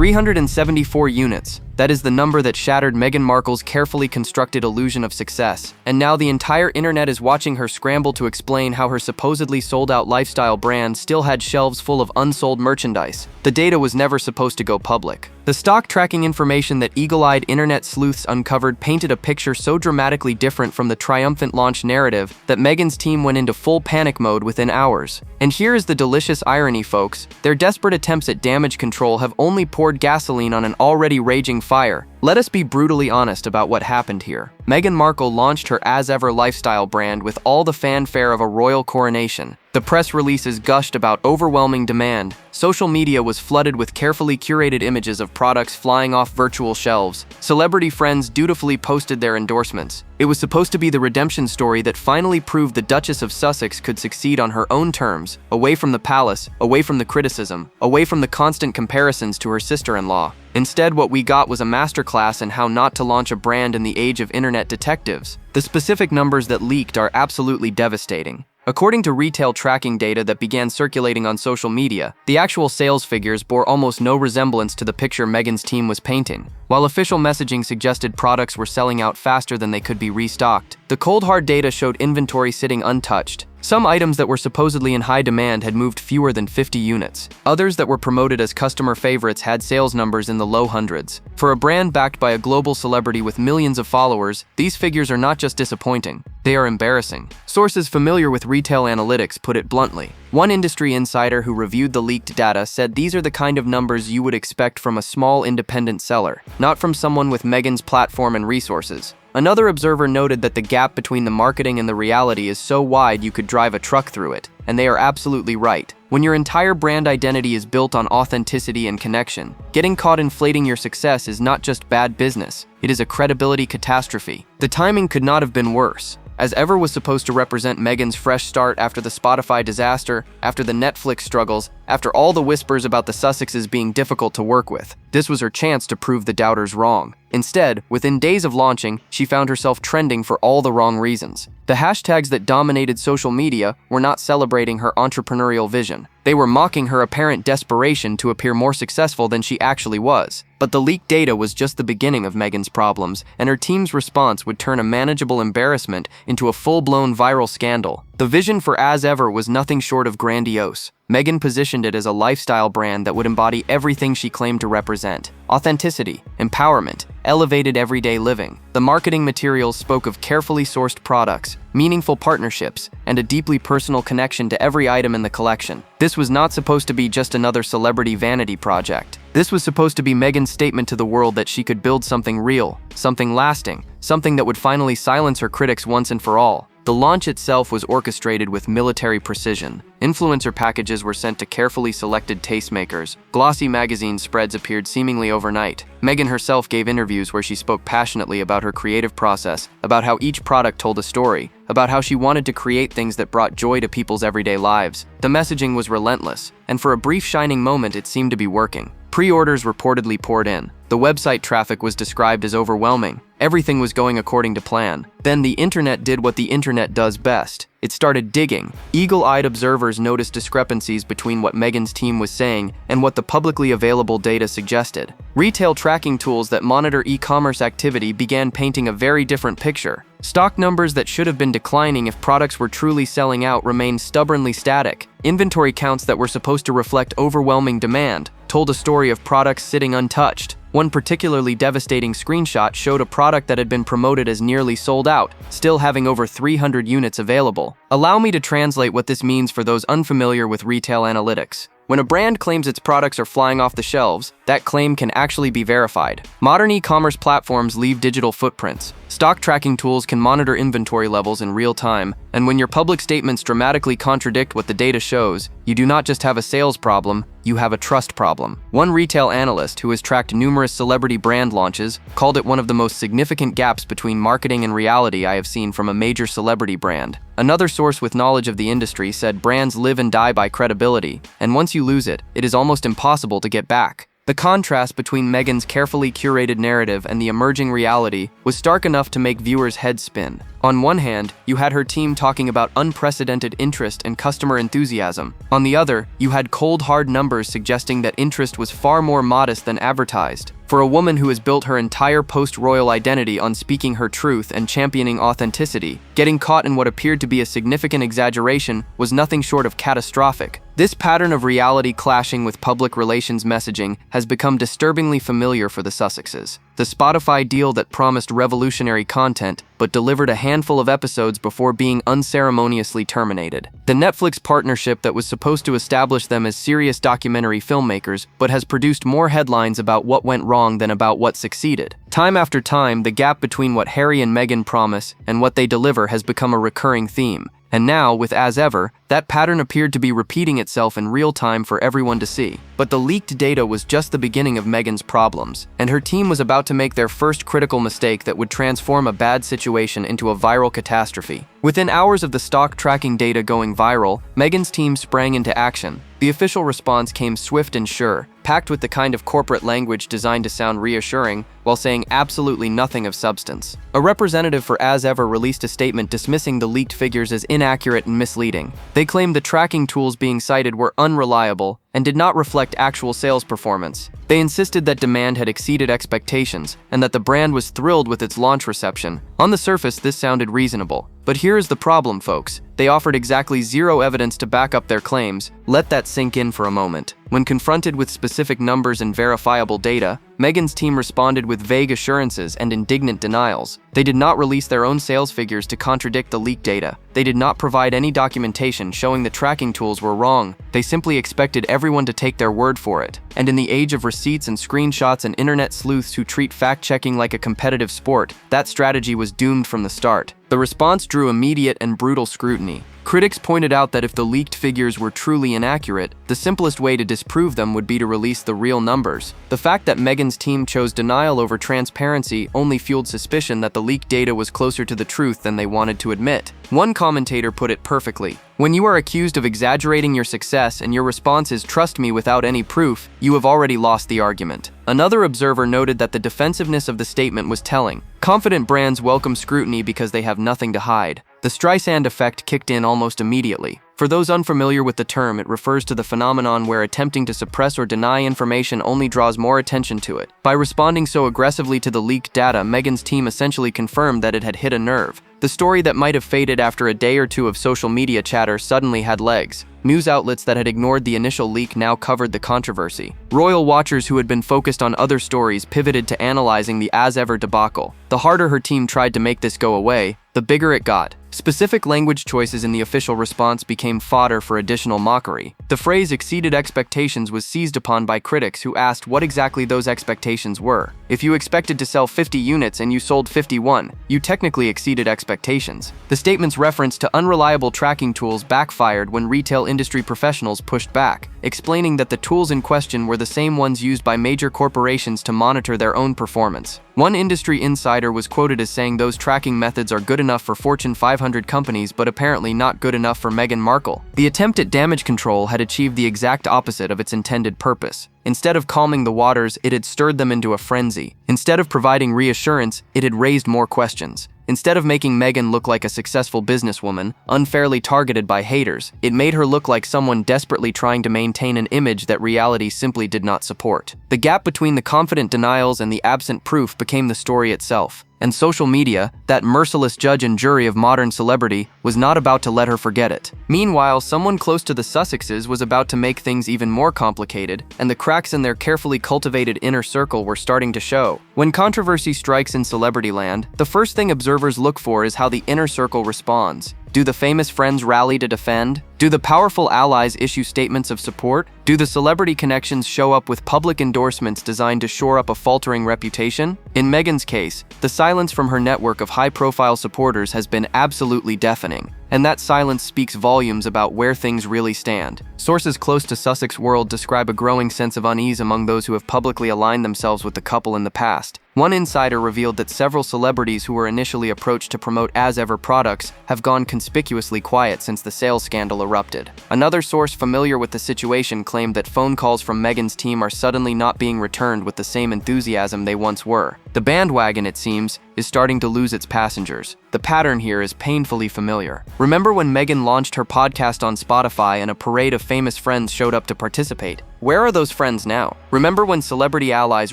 374 units. That is the number that shattered Meghan Markle's carefully constructed illusion of success. And now the entire internet is watching her scramble to explain how her supposedly sold-out lifestyle brand still had shelves full of unsold merchandise. The data was never supposed to go public. The stock tracking information that eagle-eyed internet sleuths uncovered painted a picture so dramatically different from the triumphant launch narrative that Meghan's team went into full panic mode within hours. And here is the delicious irony, folks. Their desperate attempts at damage control have only poured gasoline on an already raging fire. Let us be brutally honest about what happened here. Meghan Markle launched her as-ever lifestyle brand with all the fanfare of a royal coronation. The press releases gushed about overwhelming demand. Social media was flooded with carefully curated images of products flying off virtual shelves. Celebrity friends dutifully posted their endorsements. It was supposed to be the redemption story that finally proved the Duchess of Sussex could succeed on her own terms, away from the palace, away from the criticism, away from the constant comparisons to her sister-in-law. Instead, what we got was a masterclass in how not to launch a brand in the age of internet detectives. The specific numbers that leaked are absolutely devastating. According to retail tracking data that began circulating on social media, the actual sales figures bore almost no resemblance to the picture Meghan's team was painting. While official messaging suggested products were selling out faster than they could be restocked, the cold hard data showed inventory sitting untouched. Some items that were supposedly in high demand had moved fewer than 50 units. Others that were promoted as customer favorites had sales numbers in the low hundreds. For a brand backed by a global celebrity with millions of followers, these figures are not just disappointing, they are embarrassing. Sources familiar with retail analytics put it bluntly. One industry insider who reviewed the leaked data said these are the kind of numbers you would expect from a small independent seller, not from someone with Meghan's platform and resources. Another observer noted that the gap between the marketing and the reality is so wide you could drive a truck through it, and they are absolutely right. When your entire brand identity is built on authenticity and connection, getting caught inflating your success is not just bad business, it is a credibility catastrophe. The timing could not have been worse. As ever was supposed to represent Meghan's fresh start after the Spotify disaster, after the Netflix struggles, after all the whispers about the Sussexes being difficult to work with. This was her chance to prove the doubters wrong. Instead, within days of launching, she found herself trending for all the wrong reasons. The hashtags that dominated social media were not celebrating her entrepreneurial vision. They were mocking her apparent desperation to appear more successful than she actually was. But the leaked data was just the beginning of Meghan's problems, and her team's response would turn a manageable embarrassment into a full-blown viral scandal. The vision for As Ever was nothing short of grandiose. Meghan positioned it as a lifestyle brand that would embody everything she claimed to represent: authenticity, empowerment, elevated everyday living. The marketing materials spoke of carefully sourced products, meaningful partnerships, and a deeply personal connection to every item in the collection. This was not supposed to be just another celebrity vanity project. This was supposed to be Meghan's statement to the world that she could build something real, something lasting, something that would finally silence her critics once and for all. The launch itself was orchestrated with military precision. Influencer packages were sent to carefully selected tastemakers. Glossy magazine spreads appeared seemingly overnight. Meghan herself gave interviews where she spoke passionately about her creative process, about how each product told a story, about how she wanted to create things that brought joy to people's everyday lives. The messaging was relentless, and for a brief shining moment it seemed to be working. Pre-orders reportedly poured in. The website traffic was described as overwhelming. Everything was going according to plan. Then the internet did what the internet does best. It started digging. Eagle-eyed observers noticed discrepancies between what Meghan's team was saying and what the publicly available data suggested. Retail tracking tools that monitor e-commerce activity began painting a very different picture. Stock numbers that should have been declining if products were truly selling out remained stubbornly static. Inventory counts that were supposed to reflect overwhelming demand told a story of products sitting untouched. One particularly devastating screenshot showed a product that had been promoted as nearly sold out, still having over 300 units available. Allow me to translate what this means for those unfamiliar with retail analytics. When a brand claims its products are flying off the shelves, that claim can actually be verified. Modern e-commerce platforms leave digital footprints. Stock tracking tools can monitor inventory levels in real time, and when your public statements dramatically contradict what the data shows, you do not just have a sales problem, you have a trust problem. One retail analyst who has tracked numerous celebrity brand launches called it one of the most significant gaps between marketing and reality I have seen from a major celebrity brand. Another source with knowledge of the industry said brands live and die by credibility, and once you lose it, it is almost impossible to get back. The contrast between Meghan's carefully curated narrative and the emerging reality was stark enough to make viewers' heads spin. On one hand, you had her team talking about unprecedented interest and customer enthusiasm. On the other, you had cold, hard numbers suggesting that interest was far more modest than advertised. For a woman who has built her entire post-royal identity on speaking her truth and championing authenticity, getting caught in what appeared to be a significant exaggeration was nothing short of catastrophic. This pattern of reality clashing with public relations messaging has become disturbingly familiar for the Sussexes. The Spotify deal that promised revolutionary content but delivered a handful of episodes before being unceremoniously terminated. The Netflix partnership that was supposed to establish them as serious documentary filmmakers but has produced more headlines about what went wrong than about what succeeded. Time after time, the gap between what Harry and Meghan promise and what they deliver has become a recurring theme. And now, with As Ever, that pattern appeared to be repeating itself in real time for everyone to see. But the leaked data was just the beginning of Meghan's problems, and her team was about to make their first critical mistake that would transform a bad situation into a viral catastrophe. Within hours of the stock tracking data going viral, Meghan's team sprang into action. The official response came swift and sure, packed with the kind of corporate language designed to sound reassuring while saying absolutely nothing of substance. A representative for As Ever released a statement dismissing the leaked figures as inaccurate and misleading. They claimed the tracking tools being cited were unreliable and did not reflect actual sales performance. They insisted that demand had exceeded expectations and that the brand was thrilled with its launch reception. On the surface, this sounded reasonable. But here is the problem, folks. They offered exactly zero evidence to back up their claims. Let that sink in for a moment. When confronted with specific numbers and verifiable data, Meghan's team responded with vague assurances and indignant denials. They did not release their own sales figures to contradict the leaked data. They did not provide any documentation showing the tracking tools were wrong. They simply expected everyone to take their word for it. And in the age of receipts and screenshots and internet sleuths who treat fact-checking like a competitive sport, that strategy was doomed from the start. The response drew immediate and brutal scrutiny. Critics pointed out that if the leaked figures were truly inaccurate, the simplest way to disprove them would be to release the real numbers. The fact that Meghan's team chose denial over transparency only fueled suspicion that the leaked data was closer to the truth than they wanted to admit. One commentator put it perfectly. When you are accused of exaggerating your success and your response is "trust me" without any proof, you have already lost the argument. Another observer noted that the defensiveness of the statement was telling. Confident brands welcome scrutiny because they have nothing to hide. The Streisand effect kicked in almost immediately. For those unfamiliar with the term, it refers to the phenomenon where attempting to suppress or deny information only draws more attention to it. By responding so aggressively to the leaked data, Meghan's team essentially confirmed that it had hit a nerve. The story that might have faded after a day or two of social media chatter suddenly had legs. News outlets that had ignored the initial leak now covered the controversy. Royal watchers who had been focused on other stories pivoted to analyzing the As Ever debacle. The harder her team tried to make this go away, the bigger it got. Specific language choices in the official response became fodder for additional mockery. The phrase "exceeded expectations" was seized upon by critics who asked what exactly those expectations were. If you expected to sell 50 units and you sold 51, you technically exceeded expectations. The statement's reference to unreliable tracking tools backfired when retail industry professionals pushed back, explaining that the tools in question were the same ones used by major corporations to monitor their own performance. One industry insider was quoted as saying those tracking methods are good enough for Fortune 500 companies but apparently not good enough for Meghan Markle. The attempt at damage control had achieved the exact opposite of its intended purpose. Instead of calming the waters, it had stirred them into a frenzy. Instead of providing reassurance, it had raised more questions. Instead of making Meghan look like a successful businesswoman, unfairly targeted by haters, it made her look like someone desperately trying to maintain an image that reality simply did not support. The gap between the confident denials and the absent proof became the story itself. And social media, that merciless judge and jury of modern celebrity, was not about to let her forget it. Meanwhile, someone close to the Sussexes was about to make things even more complicated, and the cracks in their carefully cultivated inner circle were starting to show. When controversy strikes in celebrity land, the first thing observers look for is how the inner circle responds. Do the famous friends rally to defend? Do the powerful allies issue statements of support? Do the celebrity connections show up with public endorsements designed to shore up a faltering reputation? In Meghan's case, the silence from her network of high-profile supporters has been absolutely deafening, and that silence speaks volumes about where things really stand. Sources close to Sussex world describe a growing sense of unease among those who have publicly aligned themselves with the couple in the past. One insider revealed that several celebrities who were initially approached to promote As Ever products have gone conspicuously quiet since the sales scandal erupted. Another source familiar with the situation claimed that phone calls from Meghan's team are suddenly not being returned with the same enthusiasm they once were. The bandwagon, it seems, is starting to lose its passengers. The pattern here is painfully familiar. Remember when Meghan launched her podcast on Spotify and a parade of famous friends showed up to participate? Where are those friends now? Remember when celebrity allies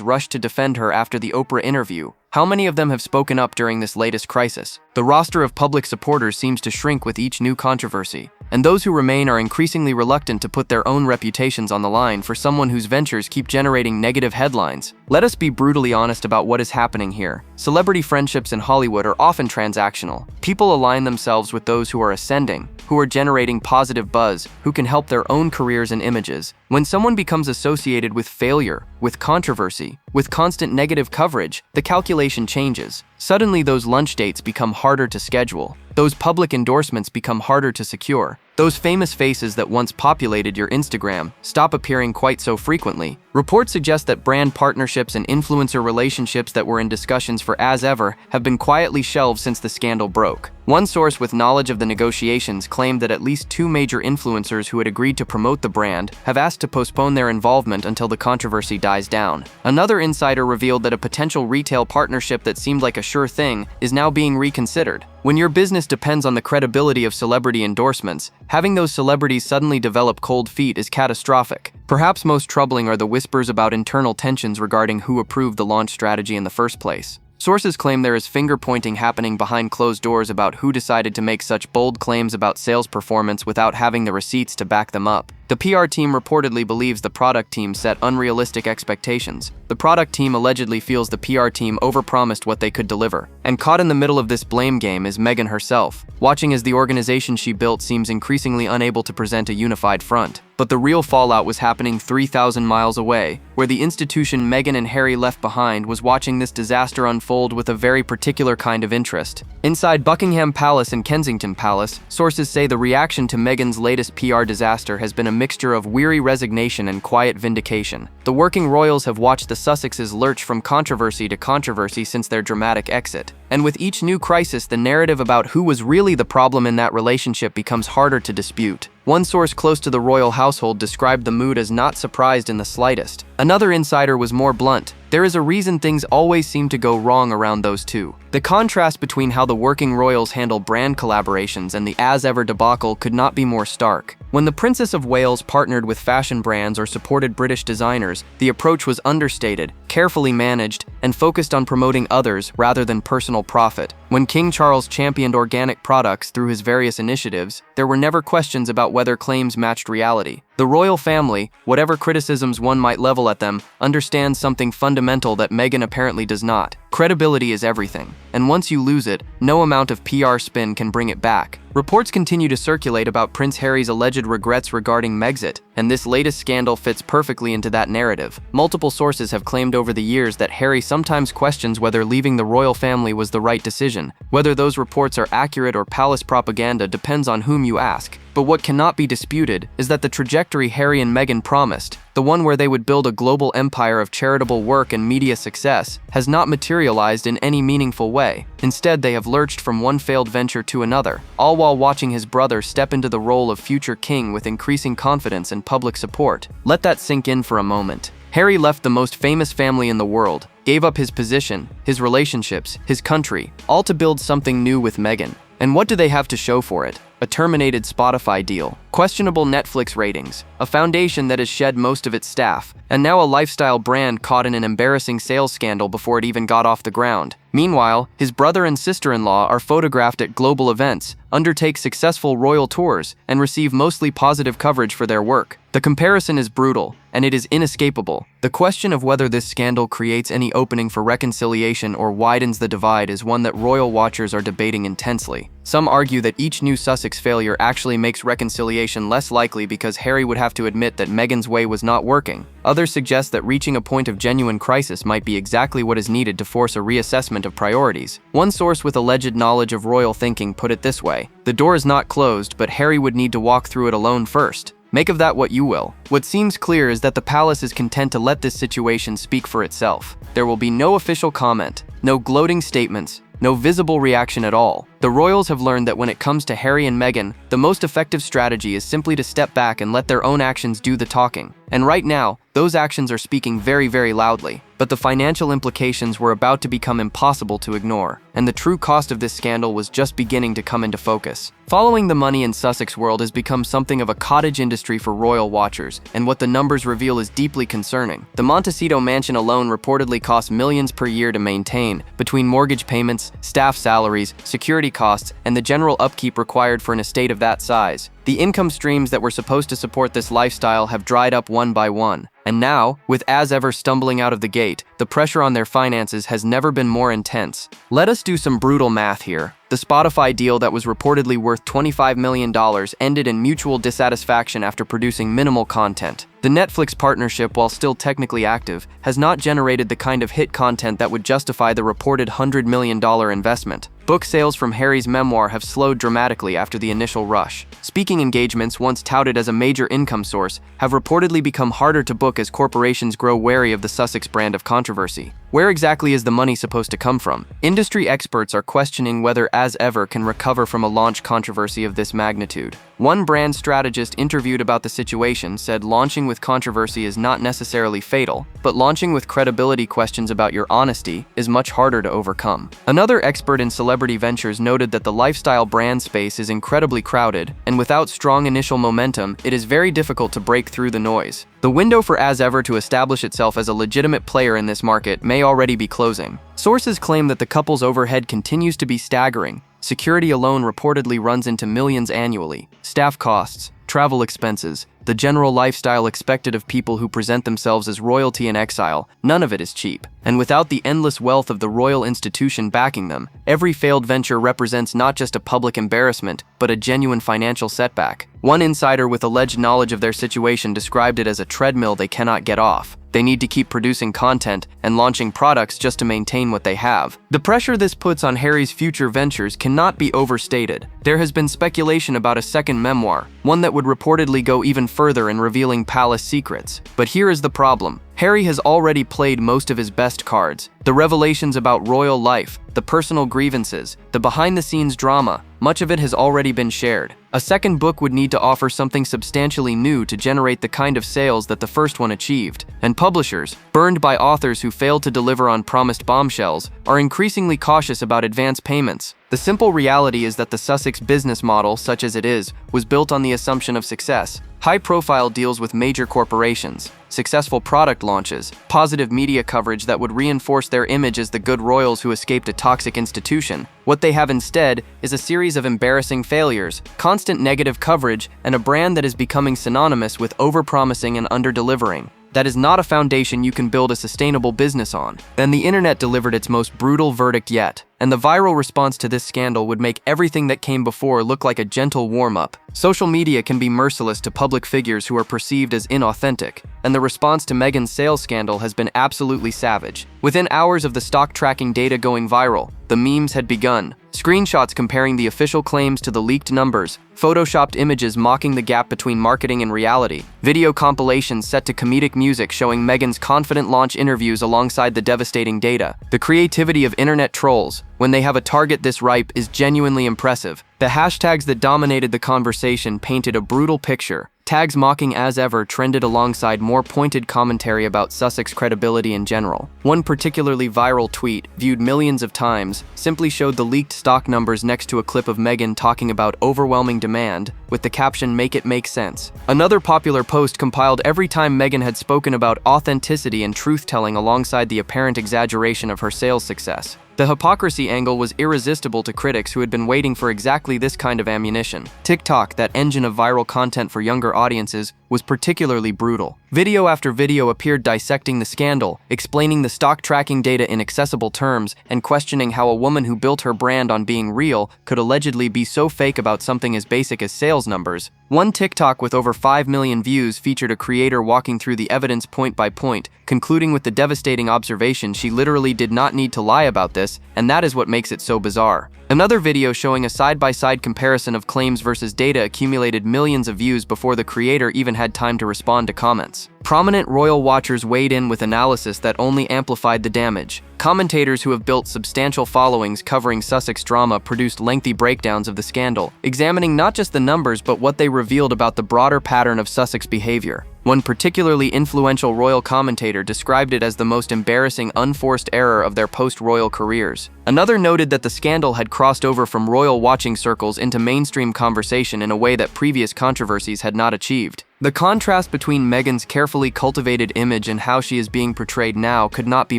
rushed to defend her after the Oprah interview? How many of them have spoken up during this latest crisis? The roster of public supporters seems to shrink with each new controversy, and those who remain are increasingly reluctant to put their own reputations on the line for someone whose ventures keep generating negative headlines. Let us be brutally honest about what is happening here. Celebrity friendships in Hollywood are often transactional. People align themselves with those who are ascending, who are generating positive buzz, who can help their own careers and images. When someone becomes associated with failure, with controversy, with constant negative coverage, the calculation changes. Suddenly, those lunch dates become harder to schedule. Those public endorsements become harder to secure. Those famous faces that once populated your Instagram stop appearing quite so frequently. Reports suggest that brand partnerships and influencer relationships that were in discussions for As Ever have been quietly shelved since the scandal broke. One source with knowledge of the negotiations claimed that at least 2 major influencers who had agreed to promote the brand have asked to postpone their involvement until the controversy dies down. Another insider revealed that a potential retail partnership that seemed like a sure thing is now being reconsidered. When your business depends on the credibility of celebrity endorsements, having those celebrities suddenly develop cold feet is catastrophic. Perhaps most troubling are the whispers about internal tensions regarding who approved the launch strategy in the first place. Sources claim there is finger-pointing happening behind closed doors about who decided to make such bold claims about sales performance without having the receipts to back them up. The PR team reportedly believes the product team set unrealistic expectations. The product team allegedly feels the PR team overpromised what they could deliver. And caught in the middle of this blame game is Meghan herself, watching as the organization she built seems increasingly unable to present a unified front. But the real fallout was happening 3,000 miles away, where the institution Meghan and Harry left behind was watching this disaster unfold with a very particular kind of interest. Inside Buckingham Palace and Kensington Palace, sources say the reaction to Meghan's latest PR disaster has been a mixture of weary resignation and quiet vindication. The working royals have watched the Sussexes lurch from controversy to controversy since their dramatic exit. And with each new crisis, the narrative about who was really the problem in that relationship becomes harder to dispute. One source close to the royal household described the mood as not surprised in the slightest. Another insider was more blunt. There is a reason things always seem to go wrong around those two. The contrast between how the working royals handle brand collaborations and the As Ever debacle could not be more stark. When the Princess of Wales partnered with fashion brands or supported British designers, the approach was understated, carefully managed, and focused on promoting others rather than personal profit. When King Charles championed organic products through his various initiatives, there were never questions about whether claims matched reality. The royal family, whatever criticisms one might level at them, understands something fundamental that Meghan apparently does not. Credibility is everything, and once you lose it, no amount of PR spin can bring it back. Reports continue to circulate about Prince Harry's alleged regrets regarding Megxit, and this latest scandal fits perfectly into that narrative. Multiple sources have claimed over the years that Harry sometimes questions whether leaving the royal family was the right decision. Whether those reports are accurate or palace propaganda depends on whom you ask. But what cannot be disputed is that the trajectory Harry and Meghan promised, the one where they would build a global empire of charitable work and media success, has not materialized in any meaningful way. Instead, they have lurched from one failed venture to another, all while watching his brother step into the role of future king with increasing confidence and public support. Let that sink in for a moment. Harry left the most famous family in the world, gave up his position, his relationships, his country, all to build something new with Meghan. And what do they have to show for it? A terminated Spotify deal, questionable Netflix ratings, a foundation that has shed most of its staff, and now a lifestyle brand caught in an embarrassing sales scandal before it even got off the ground. Meanwhile, his brother and sister-in-law are photographed at global events, undertake successful royal tours, and receive mostly positive coverage for their work. The comparison is brutal, and it is inescapable. The question of whether this scandal creates any opening for reconciliation or widens the divide is one that royal watchers are debating intensely. Some argue that each new Sussex failure actually makes reconciliation less likely because Harry would have to admit that Meghan's way was not working. Others suggest that reaching a point of genuine crisis might be exactly what is needed to force a reassessment of priorities. One source with alleged knowledge of royal thinking put it this way: "The door is not closed, but Harry would need to walk through it alone first." Make of that what you will. What seems clear is that the palace is content to let this situation speak for itself. There will be no official comment, no gloating statements, no visible reaction at all. The royals have learned that when it comes to Harry and Meghan, the most effective strategy is simply to step back and let their own actions do the talking. And right now, those actions are speaking very, very loudly. But the financial implications were about to become impossible to ignore, and the true cost of this scandal was just beginning to come into focus. Following the money in Sussex world has become something of a cottage industry for royal watchers, and what the numbers reveal is deeply concerning. The Montecito mansion alone reportedly costs millions per year to maintain, between mortgage payments, staff salaries, security costs, and the general upkeep required for an estate of that size. The income streams that were supposed to support this lifestyle have dried up one by one. And now, with as ever stumbling out of the gate, the pressure on their finances has never been more intense. Let us do some brutal math here. The Spotify deal that was reportedly worth $25 million ended in mutual dissatisfaction after producing minimal content. The Netflix partnership, while still technically active, has not generated the kind of hit content that would justify the reported $100 million investment. Book sales from Harry's memoir have slowed dramatically after the initial rush. Speaking engagements, once touted as a major income source, have reportedly become harder to book as corporations grow wary of the Sussex brand of controversy. Where exactly is the money supposed to come from? Industry experts are questioning whether As Ever can recover from a launch controversy of this magnitude. One brand strategist interviewed about the situation said launching with controversy is not necessarily fatal, but launching with credibility questions about your honesty is much harder to overcome. Another expert in celebrity ventures noted that the lifestyle brand space is incredibly crowded, and without strong initial momentum, it is very difficult to break through the noise. The window for As Ever to establish itself as a legitimate player in this market may already be closing. Sources claim that the couple's overhead continues to be staggering. Security alone reportedly runs into millions annually. Staff costs, travel expenses, the general lifestyle expected of people who present themselves as royalty in exile, none of it is cheap. And without the endless wealth of the royal institution backing them, every failed venture represents not just a public embarrassment, but a genuine financial setback. One insider with alleged knowledge of their situation described it as a treadmill they cannot get off. They need to keep producing content and launching products just to maintain what they have. The pressure this puts on Harry's future ventures cannot be overstated. There has been speculation about a second memoir, one that would reportedly go even further in revealing palace secrets. But here is the problem. Harry has already played most of his best cards. The revelations about royal life, the personal grievances, the behind-the-scenes drama, much of it has already been shared. A second book would need to offer something substantially new to generate the kind of sales that the first one achieved. And publishers, burned by authors who failed to deliver on promised bombshells, are increasingly cautious about advance payments. The simple reality is that the Sussex business model, such as it is, was built on the assumption of success. High-profile deals with major corporations, successful product launches, positive media coverage that would reinforce their image as the good royals who escaped a toxic institution. What they have instead is a series of embarrassing failures, constant negative coverage, and a brand that is becoming synonymous with overpromising and under-delivering. That is not a foundation you can build a sustainable business on. Then the internet delivered its most brutal verdict yet, and the viral response to this scandal would make everything that came before look like a gentle warm-up. Social media can be merciless to public figures who are perceived as inauthentic, and the response to Meghan's sales scandal has been absolutely savage. Within hours of the stock tracking data going viral, the memes had begun. Screenshots comparing the official claims to the leaked numbers, photoshopped images mocking the gap between marketing and reality, video compilations set to comedic music showing Meghan's confident launch interviews alongside the devastating data. The creativity of internet trolls, when they have a target this ripe, is genuinely impressive. The hashtags that dominated the conversation painted a brutal picture. Tags mocking As Ever trended alongside more pointed commentary about Sussex credibility in general. One particularly viral tweet, viewed millions of times, simply showed the leaked stock numbers next to a clip of Meghan talking about overwhelming demand, with the caption "Make it make sense." Another popular post compiled every time Meghan had spoken about authenticity and truth-telling alongside the apparent exaggeration of her sales success. The hypocrisy angle was irresistible to critics who had been waiting for exactly this kind of ammunition. TikTok, that engine of viral content for younger audiences, was particularly brutal. Video after video appeared dissecting the scandal, explaining the stock tracking data in accessible terms, and questioning how a woman who built her brand on being real could allegedly be so fake about something as basic as sales numbers. One TikTok with over 5 million views featured a creator walking through the evidence point by point, concluding with the devastating observation she literally did not need to lie about this, and that is what makes it so bizarre. Another video showing a side-by-side comparison of claims versus data accumulated millions of views before the creator even had time to respond to comments. Prominent royal watchers weighed in with analysis that only amplified the damage. Commentators who have built substantial followings covering Sussex drama produced lengthy breakdowns of the scandal, examining not just the numbers but what they revealed about the broader pattern of Sussex behavior. One particularly influential royal commentator described it as the most embarrassing unforced error of their post-royal careers. Another noted that the scandal had crossed over from royal watching circles into mainstream conversation in a way that previous controversies had not achieved. The contrast between Meghan's carefully cultivated image and how she is being portrayed now could not be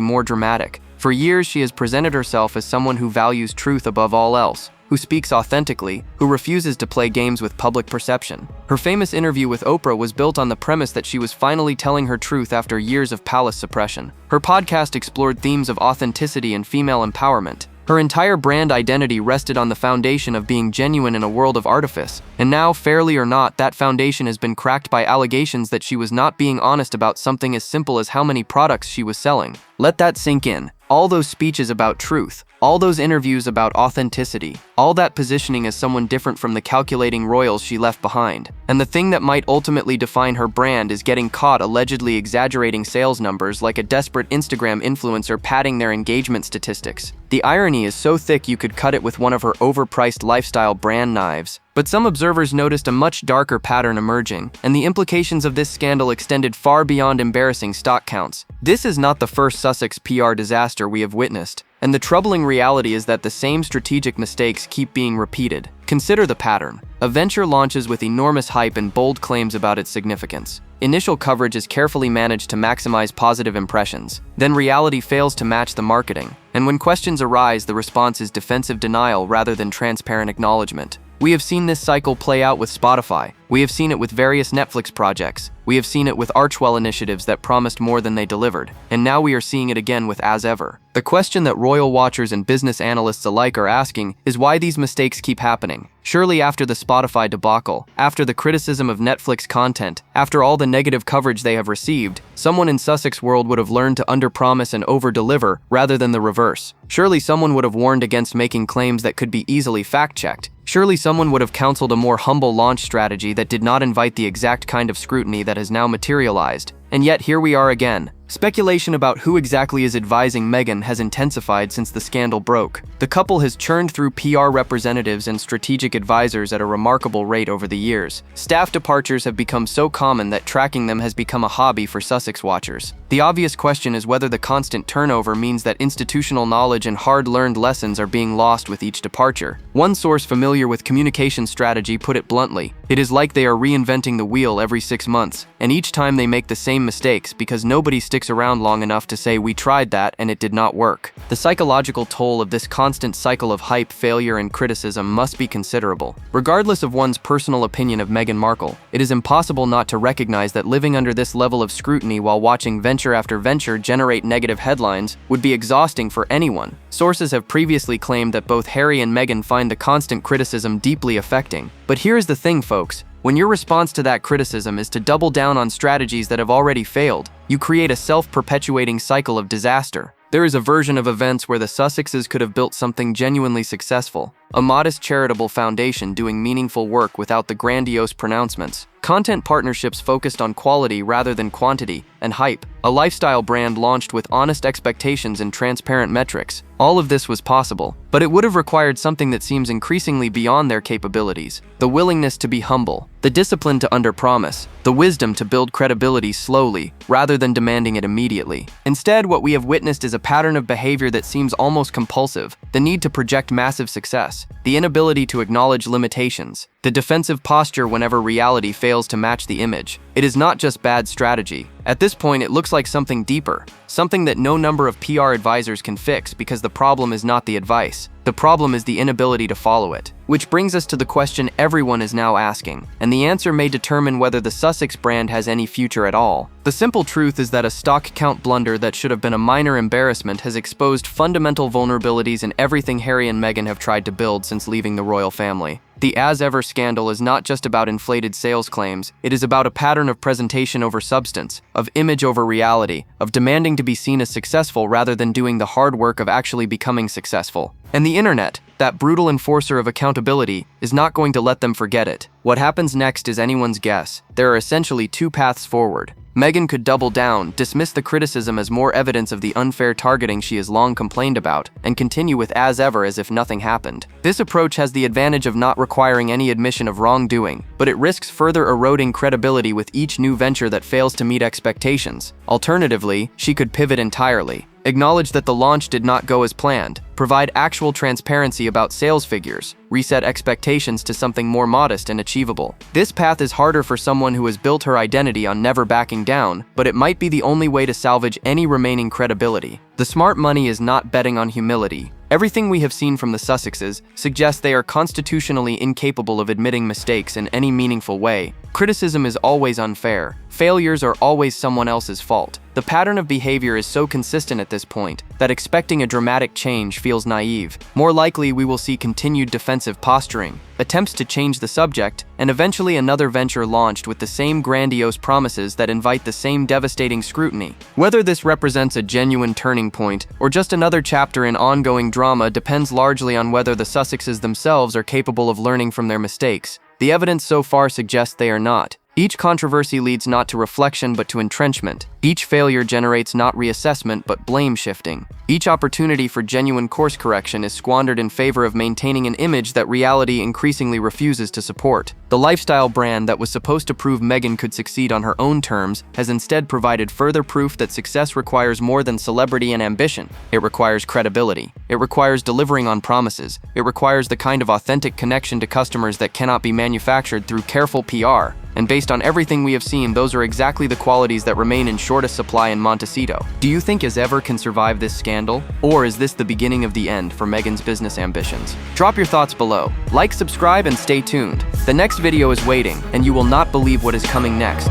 more dramatic. For years, she has presented herself as someone who values truth above all else, who speaks authentically, who refuses to play games with public perception. Her famous interview with Oprah was built on the premise that she was finally telling her truth after years of palace suppression. Her podcast explored themes of authenticity and female empowerment. Her entire brand identity rested on the foundation of being genuine in a world of artifice, and now, fairly or not, that foundation has been cracked by allegations that she was not being honest about something as simple as how many products she was selling. Let that sink in. All those speeches about truth, all those interviews about authenticity, all that positioning as someone different from the calculating royals she left behind. And the thing that might ultimately define her brand is getting caught allegedly exaggerating sales numbers like a desperate Instagram influencer padding their engagement statistics. The irony is so thick you could cut it with one of her overpriced lifestyle brand knives. But some observers noticed a much darker pattern emerging, and the implications of this scandal extended far beyond embarrassing stock counts. This is not the first Sussex PR disaster we have witnessed, and the troubling reality is that the same strategic mistakes keep being repeated. Consider the pattern. A venture launches with enormous hype and bold claims about its significance. Initial coverage is carefully managed to maximize positive impressions. Then reality fails to match the marketing. And when questions arise, the response is defensive denial rather than transparent acknowledgement. We have seen this cycle play out with Spotify. We have seen it with various Netflix projects. We have seen it with Archwell initiatives that promised more than they delivered. And now we are seeing it again with As Ever. The question that royal watchers and business analysts alike are asking is why these mistakes keep happening. Surely after the Spotify debacle, after the criticism of Netflix content, after all the negative coverage they have received, someone in Sussex world would have learned to underpromise and overdeliver rather than the reverse. Surely someone would have warned against making claims that could be easily fact-checked. Surely someone would have counseled a more humble launch strategy that did not invite the exact kind of scrutiny that has now materialized. And yet here we are again. Speculation about who exactly is advising Meghan has intensified since the scandal broke. The couple has churned through PR representatives and strategic advisors at a remarkable rate over the years. Staff departures have become so common that tracking them has become a hobby for Sussex watchers. The obvious question is whether the constant turnover means that institutional knowledge and hard-learned lessons are being lost with each departure. One source familiar with communication strategy put it bluntly: it is like they are reinventing the wheel every 6 months, and each time they make the same mistakes because nobody sticks around long enough to say we tried that and it did not work. The psychological toll of this constant cycle of hype, failure, and criticism must be considerable. Regardless of one's personal opinion of Meghan Markle, it is impossible not to recognize that living under this level of scrutiny while watching venture after venture generate negative headlines would be exhausting for anyone. Sources have previously claimed that both Harry and Meghan find the constant criticism deeply affecting. But here's the thing, folks. When your response to that criticism is to double down on strategies that have already failed, you create a self-perpetuating cycle of disaster. There is a version of events where the Sussexes could have built something genuinely successful, a modest charitable foundation doing meaningful work without the grandiose pronouncements, content partnerships focused on quality rather than quantity, and hype, a lifestyle brand launched with honest expectations and transparent metrics. All of this was possible, but it would have required something that seems increasingly beyond their capabilities: the willingness to be humble, the discipline to underpromise, the wisdom to build credibility slowly rather than demanding it immediately. Instead, what we have witnessed is a pattern of behavior that seems almost compulsive: the need to project massive success, the inability to acknowledge limitations, the defensive posture whenever reality fails to match the image. It is not just bad strategy. At this point, it looks like something deeper, something that no number of PR advisors can fix, because the problem is not the advice. The problem is the inability to follow it. Which brings us to the question everyone is now asking, and the answer may determine whether the Sussex brand has any future at all. The simple truth is that a stock count blunder that should have been a minor embarrassment has exposed fundamental vulnerabilities in everything Harry and Meghan have tried to build since leaving the royal family. The As Ever scandal is not just about inflated sales claims, it is about a pattern of presentation over substance, of image over reality, of demanding to be seen as successful rather than doing the hard work of actually becoming successful. And the internet, that brutal enforcer of accountability, is not going to let them forget it. What happens next is anyone's guess. There are essentially two paths forward. Meghan could double down, dismiss the criticism as more evidence of the unfair targeting she has long complained about, and continue with As Ever as if nothing happened. This approach has the advantage of not requiring any admission of wrongdoing, but it risks further eroding credibility with each new venture that fails to meet expectations. Alternatively, she could pivot entirely. Acknowledge that the launch did not go as planned, provide actual transparency about sales figures, reset expectations to something more modest and achievable. This path is harder for someone who has built her identity on never backing down, but it might be the only way to salvage any remaining credibility. The smart money is not betting on humility. Everything we have seen from the Sussexes suggests they are constitutionally incapable of admitting mistakes in any meaningful way. Criticism is always unfair. Failures are always someone else's fault. The pattern of behavior is so consistent at this point that expecting a dramatic change feels naive. More likely, we will see continued defensive posturing, attempts to change the subject, and eventually another venture launched with the same grandiose promises that invite the same devastating scrutiny. Whether this represents a genuine turning point or just another chapter in ongoing drama depends largely on whether the Sussexes themselves are capable of learning from their mistakes. The evidence so far suggests they are not. Each controversy leads not to reflection but to entrenchment. Each failure generates not reassessment but blame shifting. Each opportunity for genuine course correction is squandered in favor of maintaining an image that reality increasingly refuses to support. The lifestyle brand that was supposed to prove Meghan could succeed on her own terms has instead provided further proof that success requires more than celebrity and ambition. It requires credibility. It requires delivering on promises. It requires the kind of authentic connection to customers that cannot be manufactured through careful PR. And based on everything we have seen, those are exactly the qualities that remain in shortest supply in Montecito. Do you think As Ever can survive this scandal? Or is this the beginning of the end for Meghan's business ambitions? Drop your thoughts below. Like, subscribe, and stay tuned. The next video is waiting, and you will not believe what is coming next.